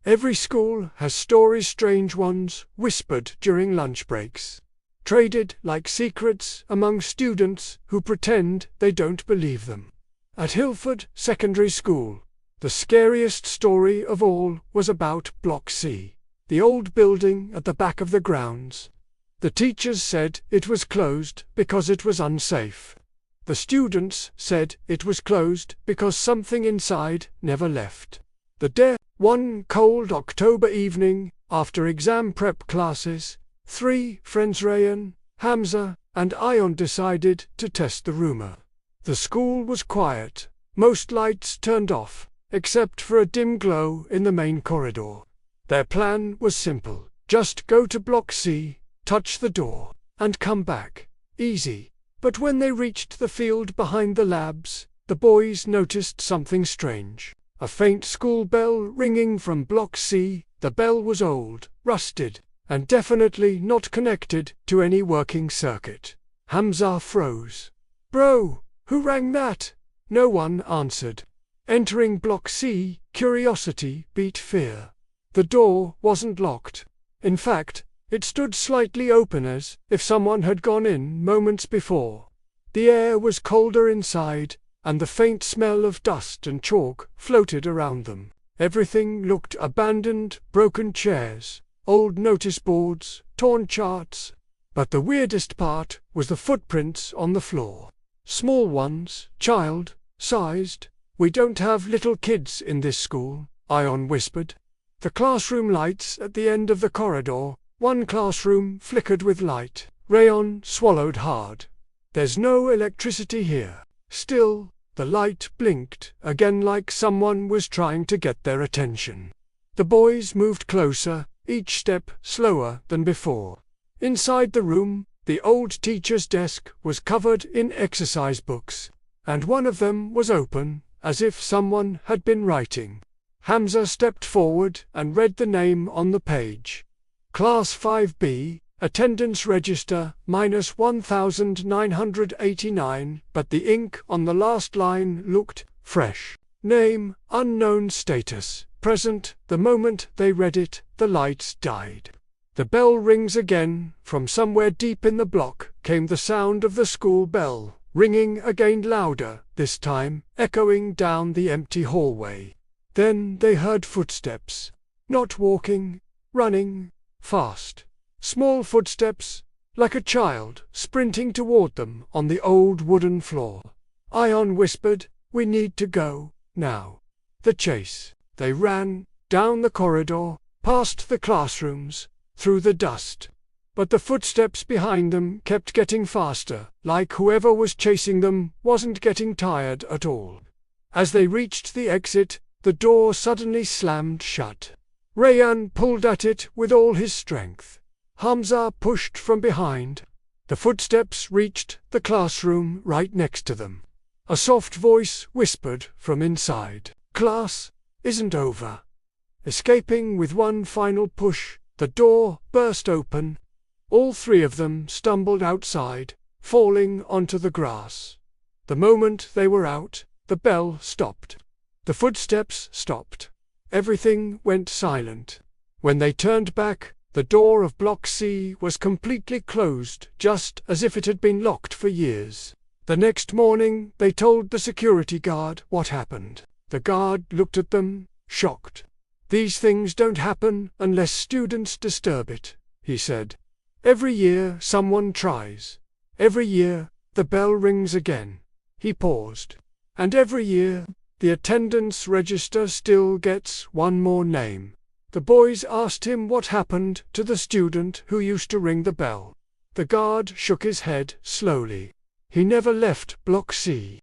Every school has stories, strange ones, whispered during lunch breaks, traded like secrets among students who pretend they don't believe them. At Hillford Secondary School, the scariest story of all was about Block C, the old building at the back of the grounds. The teachers said it was closed because it was unsafe. The students said it was closed because something inside never left. One cold October evening, after exam prep classes, 3 friends Rayan, Hamza, and Ion decided to test the rumor. The school was quiet, most lights turned off, except for a dim glow in the main corridor. Their plan was simple: just go to Block C, touch the door, and come back. Easy. But when they reached the field behind the labs, the boys noticed something strange. A faint school bell ringing from Block C. The bell was old, rusted, and definitely not connected to any working circuit. Hamza froze. "Bro, who rang that?" No one answered. Entering Block C, curiosity beat fear. The door wasn't locked. In fact, it stood slightly open as if someone had gone in moments before. The air was colder inside, and the faint smell of dust and chalk floated around them. Everything looked abandoned: broken chairs, old notice boards, torn charts. But the weirdest part was the footprints on the floor. Small ones, child-sized. "We don't have little kids in this school," Ion whispered. The classroom lights at the end of the corridor, one classroom flickered with light. Rayon swallowed hard. "There's no electricity here." Still, the light blinked again, like someone was trying to get their attention. The boys moved closer, each step slower than before. Inside the room, the old teacher's desk was covered in exercise books, and one of them was open, as if someone had been writing. Hamza stepped forward and read the name on the page. Class 5B, attendance register -1989, but the ink on the last line looked fresh. Name, unknown, status, present. The moment they read it, the lights died. The bell rings again. From somewhere deep in the block came the sound of the school bell, ringing again, louder, this time echoing down the empty hallway. Then they heard footsteps. Not walking, running, fast. Small footsteps, like a child sprinting toward them on the old wooden floor. Ion whispered, "We need to go, now." The chase. They ran, down the corridor, past the classrooms, through the dust. But the footsteps behind them kept getting faster, like whoever was chasing them wasn't getting tired at all. As they reached the exit, the door suddenly slammed shut. Rayan pulled at it with all his strength. Hamza pushed from behind. The footsteps reached the classroom right next to them. A soft voice whispered from inside, "Class isn't over." Escaping with one final push, the door burst open. All 3 of them stumbled outside, falling onto the grass. The moment they were out, the bell stopped. The footsteps stopped. Everything went silent. When they turned back, the door of Block C was completely closed, just as if it had been locked for years. The next morning, they told the security guard what happened. The guard looked at them, shocked. "These things don't happen unless students disturb it," he said. "Every year someone tries. Every year, the bell rings again." He paused. "And every year, the attendance register still gets one more name." The boys asked him what happened to the student who used to ring the bell. The guard shook his head slowly. "He never left Block C.